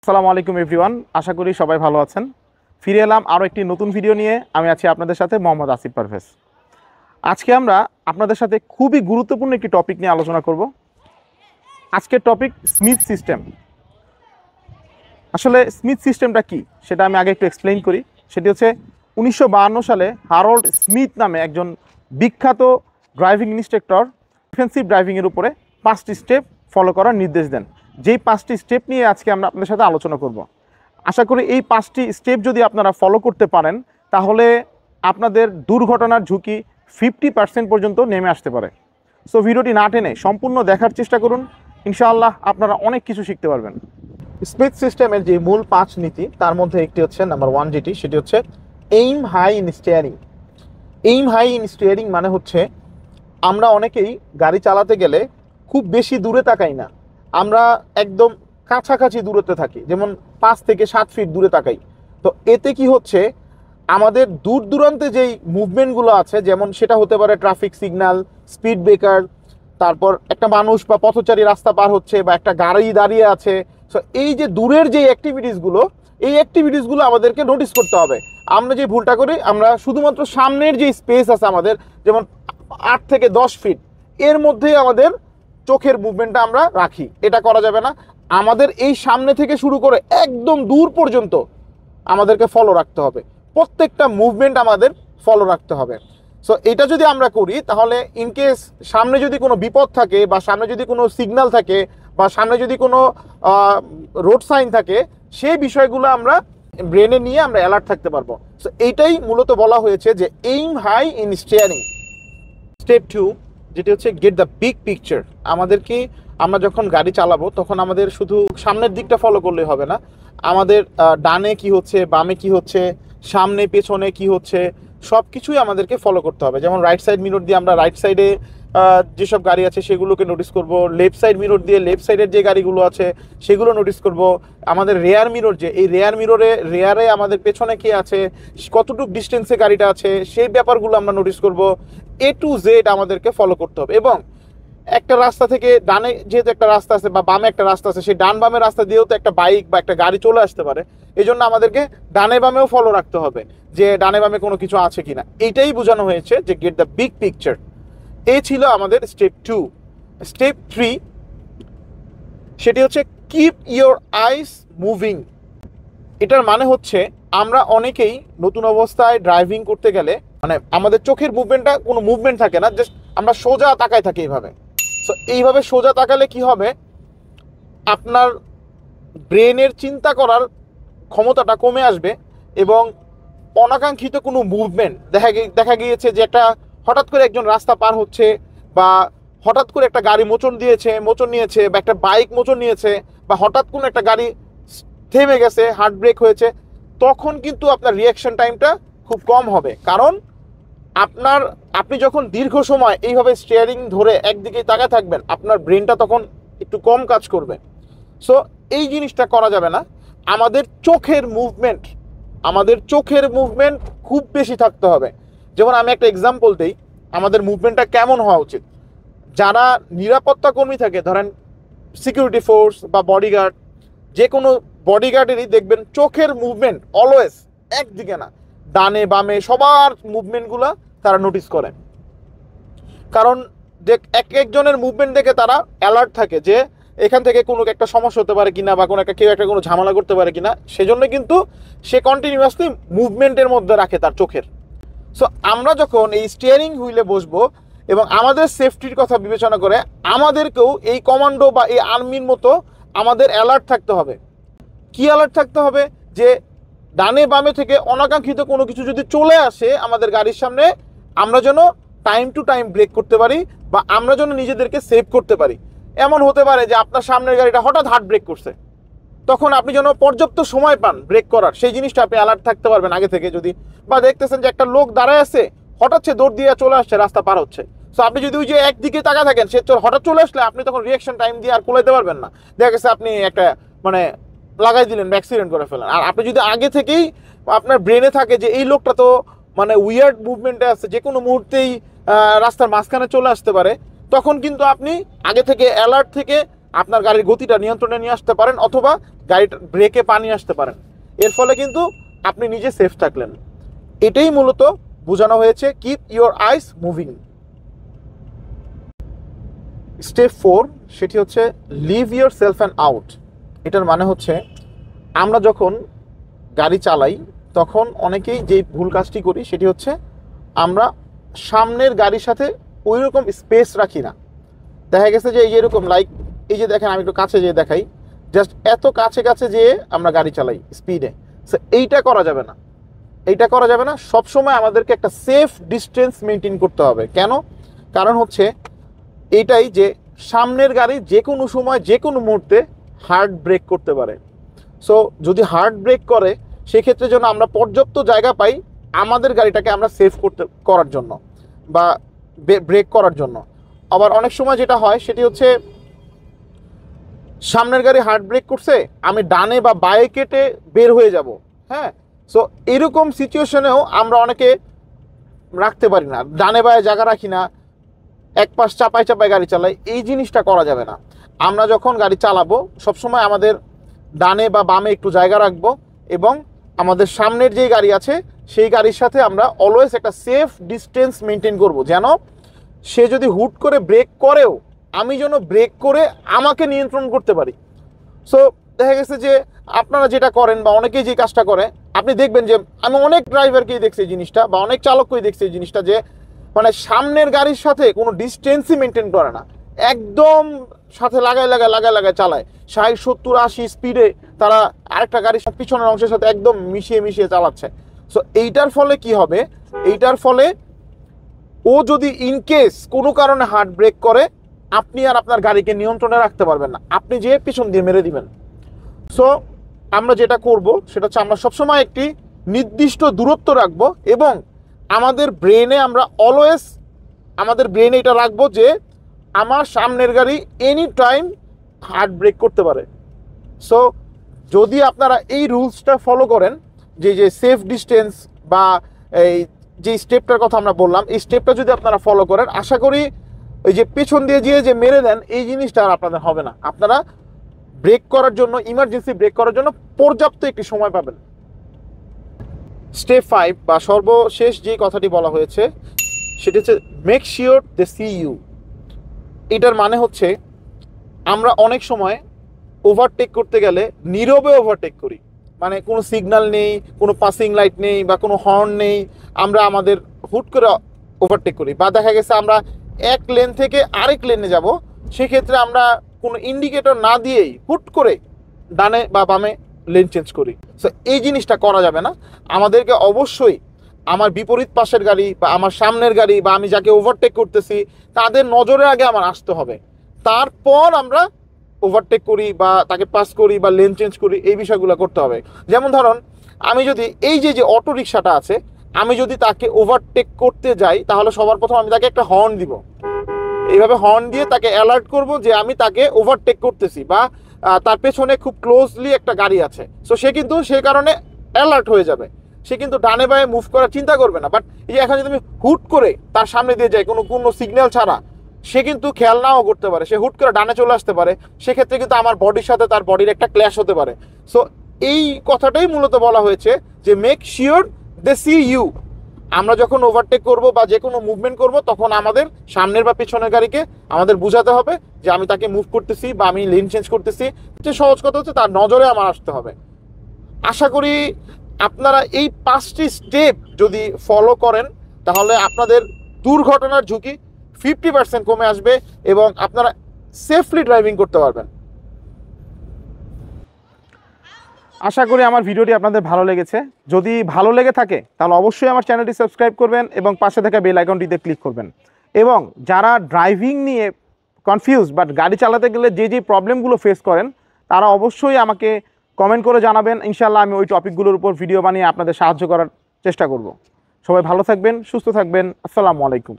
আসসালামু আলাইকুম এভরিওয়ান, আশা করি সবাই ভালো আছেন। ফিরে এলাম আরও একটি নতুন ভিডিও নিয়ে। আমি আছি আপনাদের সাথে মোহাম্মদ আসিফ পারভেজ। আজকে আমরা আপনাদের সাথে খুবই গুরুত্বপূর্ণ একটি টপিক নিয়ে আলোচনা করব। আজকের টপিক স্মিথ সিস্টেম। আসলে স্মিথ সিস্টেমটা কি সেটা আমি আগে একটু এক্সপ্লেইন করি। সেটি হচ্ছে 1952 সালে হারল্ড স্মিথ নামে একজন বিখ্যাত ড্রাইভিং ইনস্ট্রাক্টর ডিফেন্সিভ ড্রাইভিংয়ের উপরে 5টি স্টেপ ফলো করার নির্দেশ দেন। যেই 5টি স্টেপ নিয়ে আজকে আমরা আপনাদের সাথে আলোচনা করব। আশা করি এই 5টি স্টেপ যদি আপনারা ফলো করতে পারেন তাহলে আপনাদের দুর্ঘটনার ঝুঁকি 50% পর্যন্ত নেমে আসতে পারে। সো ভিডিওটি না টেনে সম্পূর্ণ দেখার চেষ্টা করুন, ইনশাআল্লাহ আপনারা অনেক কিছু শিখতে পারবেন। স্মিথ সিস্টেমের যে মূল 5 নীতি তার মধ্যে একটি হচ্ছে নাম্বার 1 যেটি, সেটি হচ্ছে aim high in steering. Aim high in steering মানে হচ্ছে আমরা অনেকেই গাড়ি চালাতে গেলে খুব বেশি দূরে তাকাই না, আমরা একদম কাছাকাছি দূরত্বে থাকি, যেমন 5 থেকে 7 ফিট দূরে তাকাই। তো এতে কি হচ্ছে, আমাদের দূর দূরান্তে যেই মুভমেন্টগুলো আছে, যেমন সেটা হতে পারে ট্রাফিক সিগন্যাল, স্পিড ব্রেকার, তারপর একটা মানুষ বা পথচারী রাস্তা পার হচ্ছে বা একটা গাড়ি দাঁড়িয়ে আছে। সো এই যে দূরের যে অ্যাক্টিভিটিসগুলো, এই অ্যাক্টিভিটিসগুলো আমাদেরকে নোটিস করতে হবে। আমরা যে ভুলটা করি, আমরা শুধুমাত্র সামনের যে স্পেস আছে আমাদের, যেমন 8 থেকে 10 ফিট, এর মধ্যেই আমাদের চোখের মুভমেন্টটা আমরা রাখি। এটা করা যাবে না। আমাদের এই সামনে থেকে শুরু করে একদম দূর পর্যন্ত আমাদেরকে ফলো রাখতে হবে, প্রত্যেকটা মুভমেন্ট আমাদের ফলো রাখতে হবে। সো এটা যদি আমরা করি তাহলে ইনকেস সামনে যদি কোনো বিপদ থাকে বা সামনে যদি কোনো সিগন্যাল থাকে বা সামনে যদি কোনো রোড সাইন থাকে, সেই বিষয়গুলো আমরা ব্রেনে নিয়ে আমরা অ্যালার্ট থাকতে পারবো। সো এইটাই মূলত বলা হয়েছে যে aim high in steering. Step 2 যেটি হচ্ছে গেট দ্য বিগ পিকচার। আমাদেরকে, আমরা যখন গাড়ি চালাবো তখন আমাদের শুধু সামনের দিকটা ফলো করলে হবে না, আমাদের ডানে কি হচ্ছে, বামে কি হচ্ছে, সামনে পেছনে কি হচ্ছে, সব কিছুই আমাদেরকে ফলো করতে হবে। যেমন রাইট সাইড মিরর দিয়ে আমরা রাইট সাইডে যেসব গাড়ি আছে সেগুলোকে নোটিস করব, লেফট সাইড মিরর দিয়ে লেফট সাইডের যে গাড়িগুলো আছে সেগুলো নোটিস করব। আমাদের রেয়ার মিরর, যে এই রেয়ার মিররে রেয়ারে আমাদের পেছনে কে আছে, কতটুকু ডিস্টেন্সে গাড়িটা আছে, সেই ব্যাপারগুলো আমরা নোটিস করব। A to Z আমাদেরকে ফলো করতে হবে। এবং একটা রাস্তা থেকে ডানে যেহেতু একটা রাস্তা আছে বা বামে একটা রাস্তা আছে, সেই ডান বামের রাস্তা দিয়েও তো একটা বাইক বা একটা গাড়ি চলে আসতে পারে। এই জন্য আমাদেরকে ডানে বামেও ফলো রাখতে হবে যে ডানে বামে কোনো কিছু আছে কিনা। এইটাই বোঝানো হয়েছে যে গেট দ্য বিগ পিকচার। এই ছিল আমাদের স্টেপ 2। স্টেপ 3 সেটি হচ্ছে কিপ ইয়োর আইস মুভিং। এটার মানে হচ্ছে আমরা অনেকেই নতুন অবস্থায় ড্রাইভিং করতে গেলে মানে আমাদের চোখের মুভমেন্টটা কোনো মুভমেন্ট থাকে না, জাস্ট আমরা সোজা তাকায় থাকি এইভাবে। সো এইভাবে সোজা তাকালে কি হবে, আপনার ব্রেনের চিন্তা করার ক্ষমতাটা কমে আসবে এবং অনাকাঙ্ক্ষিত কোনো মুভমেন্ট দেখা গিয়েছে যে একটা হঠাৎ করে একজন রাস্তা পার হচ্ছে বা হঠাৎ করে একটা গাড়ি মোচন নিয়েছে বা একটা বাইক মোচন নিয়েছে বা হঠাৎ কোনো একটা গাড়ি থেমে গেছে, হার্ট ব্রেক হয়েছে, তখন কিন্তু আপনার রিয়াকশন টাইমটা খুব কম হবে। কারণ আপনি যখন দীর্ঘ সময় এইভাবে স্টিয়ারিং ধরে একদিকেই তাকায় থাকবেন, আপনার ব্রেনটা তখন একটু কম কাজ করবে। সো এই জিনিসটা করা যাবে না। আমাদের চোখের মুভমেন্ট খুব বেশি থাকতে হবে। যেমন আমি একটা এক্সাম্পল দিই, আমাদের মুভমেন্টটা কেমন হওয়া উচিত। যারা নিরাপত্তা কর্মী থাকে, ধরেন সিকিউরিটি ফোর্স বা বডিগার্ড, যে কোনো বডিগার্ডেরই দেখবেন চোখের মুভমেন্ট অলওয়েজ একদিকে না, ডানে বামে সবার মুভমেন্টগুলো তারা নোটিস করেন। কারণ যে একজনের মুভমেন্ট দেখে তারা অ্যালার্ট থাকে যে এখান থেকে কোনো একটা সমস্যা হতে পারে কিনা বা কেউ একটা কোনো ঝামেলা করতে পারে কিনা। সেজন্য কিন্তু সে কন্টিনিউয়াসলি মুভমেন্টের মধ্যে রাখে তার চোখের। সো আমরা যখন এই স্টিয়ারিং হুইলে বসবো এবং আমাদের সেফটির কথা বিবেচনা করে আমাদেরকেও এই কমান্ডো বা এই আর্মির মতো আমাদের অ্যালার্ট থাকতে হবে। কি অ্যালার্ট থাকতে হবে, যে ডানে বামে থেকে অনাকাঙ্ক্ষিত কোনো কিছু যদি চলে আসে আমাদের গাড়ির সামনে, আমরা যেন টাইম টু টাইম ব্রেক করতে পারি বা আমরা যেন নিজেদেরকে সেভ করতে পারি। এমন হতে পারে যে আপনার সামনের গাড়িটা হঠাৎ হার্ট ব্রেক করছে, তখন আপনি যেন পর্যাপ্ত সময় পান ব্রেক করার, সেই জিনিসটা আপনি অ্যালার্ট থাকতে পারবেন আগে থেকে। যদি বা দেখতেছেন যে একটা লোক দাঁড়ায় আছে, হঠাৎ সে দৌড় দিয়ে চলে আসছে, রাস্তা পার হচ্ছে, সো আপনি যদি ওই যে একদিকে তাকা থাকেন, সে হঠাৎ চলে আসলে আপনি তখন রিয়াকশন টাইম দিয়ে আর কোলাইতে পারবেন না। দেখা গেছে আপনি একটা মানে লাগাই দিলেন, অ্যাক্সিডেন্ট করে ফেলেন। আর আপনি যদি আগে থেকেই আপনার ব্রেনে থাকে যে এই লোকটা তো মানে উইয়ার্ড মুভমেন্টে আছে, যে কোনো মুহূর্তেই রাস্তার মাঝখানে চলে আসতে পারে, তখন কিন্তু আপনি আগে থেকে অ্যালার্ট থেকে আপনার গাড়ির গতিটা নিয়ন্ত্রণে নিয়ে আসতে পারেন, অথবা গাড়িটা ব্রেকে পানি আসতে পারেন। এর ফলে কিন্তু আপনি নিজে সেফ থাকলেন। এটাই মূলত বোঝানো হয়েছে keep your eyes moving. Step 4 সেটি হচ্ছে leave yourself an out. এটার মানে হচ্ছে আমরা যখন গাড়ি চালাই তখন অনেকেই যে ভুল কাজটি করি সেটি হচ্ছে আমরা সামনের গাড়ির সাথে ওই রকম স্পেস রাখি না। দেখা গেছে যে এই যে এরকম লাইক এই যে দেখেন, আমি একটু কাছে যেয়ে দেখাই, জাস্ট এত কাছে কাছে যেয়ে আমরা গাড়ি চালাই স্পিডে। সো এইটা করা যাবে না, এইটা করা যাবে না। সবসময় আমাদেরকে একটা সেফ ডিস্টেন্স মেনটেন করতে হবে। কেন? কারণ হচ্ছে এইটাই যে সামনের গাড়ি যে কোনো সময় যে কোনো মুহূর্তে হার্ড ব্রেক করতে পারে। সো যদি হার্ড ব্রেক করে সেক্ষেত্রে যেন আমরা পর্যাপ্ত জায়গা পাই আমাদের গাড়িটাকে আমরা সেফ করার জন্য বা ব্রেক করার জন্য। আবার অনেক সময় যেটা হয় সেটি হচ্ছে সামনের গাড়ি হার্ড ব্রেক করছে, আমি ডানে বা বাঁয়ে কেটে বের হয়ে যাব। হ্যাঁ, সো এরকম সিচুয়েশনেও আমরা অনেকে রাখতে পারি না, ডানে বাঁয়ে জায়গা রাখি না, এক পাশ চাপায় চাপায় গাড়ি চালাই। এই জিনিসটা করা যাবে না। আমরা যখন গাড়ি চালাবো সবসময় আমাদের ডানে বা বামে একটু জায়গা রাখবো, এবং আমাদের সামনের যে গাড়ি আছে সেই গাড়ির সাথে আমরা অলওয়েজ একটা সেফ ডিস্টেন্স মেনটেন করব, যেন সে যদি হুট করে ব্রেক করেও আমি যেন ব্রেক করে আমাকে নিয়ন্ত্রণ করতে পারি। সো দেখা গেছে যে আপনারা যেটা করেন বা অনেকেই যে কাজটা করে, আপনি দেখবেন যে আমি অনেক ড্রাইভারকেই দেখছি এই জিনিসটা, বা অনেক চালককেই দেখছি এই জিনিসটা, যে মানে সামনের গাড়ির সাথে কোনো ডিস্টেন্সই মেনটেন করে না, একদম সাথে লাগায় চালায় 60, 70, 80 স্পিডে তারা আরেকটা গাড়ির পিছনের অংশের সাথে একদম মিশিয়ে চালাচ্ছে। সো এইটার ফলে কি হবে? এইটার ফলে ও যদি ইনকেস কোনো কারণে হার্ড ব্রেক করে আপনি আর আপনার গাড়িকে নিয়ন্ত্রণে রাখতে পারবেন না, আপনি যে পিছন দিয়ে মেরে দিবেন। সো আমরা যেটা করব সেটা হচ্ছে আমরা সবসময় একটি নির্দিষ্ট দূরত্ব রাখবো, এবং আমাদের ব্রেনে আমরা অলওয়েজ আমাদের ব্রেনে এটা রাখবো যে আমার সামনের গাড়ি এনি টাইম হার্ড ব্রেক করতে পারে। সো যদি আপনারা এই রুলসটা ফলো করেন, যে সেফ ডিস্টেন্স বা এই যে স্টেপটার কথা আমরা বললাম, এই স্টেপটা যদি আপনারা ফলো করেন, আশা করি ওই যে পেছন দিয়ে যে মেরে দেন এই জিনিসটা আর আপনাদের হবে না। আপনারা ব্রেক করার জন্য, ইমার্জেন্সি ব্রেক করার জন্য পর্যাপ্ত একটি সময় পাবেন। স্টেপ 5 বা সর্বশেষ যে কথাটি বলা হয়েছে সেটি হচ্ছে make sure they see you. এটার মানে হচ্ছে আমরা অনেক সময় ওভারটেক করতে গেলে নীরবে ওভারটেক করি, মানে কোনো সিগন্যাল নেই, কোনো পাসিং লাইট নেই বা কোনো হর্ন নেই, আমরা আমাদের হুট করে ওভারটেক করি। বা দেখা গেছে আমরা এক লেন থেকে আরেক লেনে যাব, সেক্ষেত্রে আমরা কোনো ইন্ডিকেটর না দিয়েই হুট করে ডানে বা বামে লেন চেঞ্জ করি। সো এই জিনিসটা করা যাবে না। আমাদেরকে অবশ্যই আমার বিপরীত পাশের গাড়ি বা আমার সামনের গাড়ি বা আমি যাকে ওভারটেক করতেছি তাদের নজরে আগে আমার আসতে হবে, তারপর আমরা ওভারটেক করি বা তাকে পাস করি বা লেন চেঞ্জ করি, এই বিষয়গুলো করতে হবে। যেমন ধরুন আমি যদি এই যে অটো রিক্সাটা আছে, আমি যদি তাকে ওভারটেক করতে যাই তাহলে সবার প্রথম আমি তাকে একটা হর্ন দিব, এইভাবে হর্ন দিয়ে তাকে অ্যালার্ট করব যে আমি তাকে ওভারটেক করতেছি, বা তার পেছনে খুব ক্লোজলি একটা গাড়ি আছে। সো সে কিন্তু সেই কারণে অ্যালার্ট হয়ে যাবে, সে কিন্তু ডানে বাঁয়ে মুভ করার চিন্তা করবে না। বাট এই যে এখন যদি আমি হুট করে তার সামনে দিয়ে যাই কোনো সিগন্যাল ছাড়া, সে কিন্তু খেয়াল নাও করতে পারে, সে হুট করে ডানে চলে আসতে পারে, সেক্ষেত্রে কিন্তু আমার বডির সাথে তার বডির একটা ক্ল্যাশ হতে পারে। সো এই কথাটাই মূলত বলা হয়েছে যে make sure they see you. আমরা যখন ওভারটেক করব বা যে কোনো মুভমেন্ট করব তখন আমাদের সামনের বা পেছনের গাড়িকে আমাদের বোঝাতে হবে যে আমি তাকে মুভ করতেছি বা আমি লেন চেঞ্জ করতেছি। যে সহজ কথা হচ্ছে তার নজরে আমার আসতে হবে। আশা করি আপনারা এই 5টি স্টেপ যদি ফলো করেন তাহলে আপনাদের দুর্ঘটনার ঝুঁকি 50% কমে আসবে এবং আপনারা সেফলি ড্রাইভিং করতে পারবেন। আশা করি আমার ভিডিওটি আপনাদের ভালো লেগেছে। যদি ভালো লেগে থাকে তাহলে অবশ্যই আমার চ্যানেলটি সাবস্ক্রাইব করবেন এবং পাশে থাকা বেল আইকনটিতে ক্লিক করবেন। এবং যারা ড্রাইভিং নিয়ে কনফিউজ বাট গাড়ি চালাতে গেলে যে প্রবলেমগুলো ফেস করেন তারা অবশ্যই আমাকে কমেন্ট করে জানাবেন। ইনশাআল্লাহ আমি ওই টপিকগুলোর উপর ভিডিও বানিয়ে আপনাদের সাহায্য করার চেষ্টা করব। সবাই ভালো থাকবেন, সুস্থ থাকবেন। আসসালামু আলাইকুম।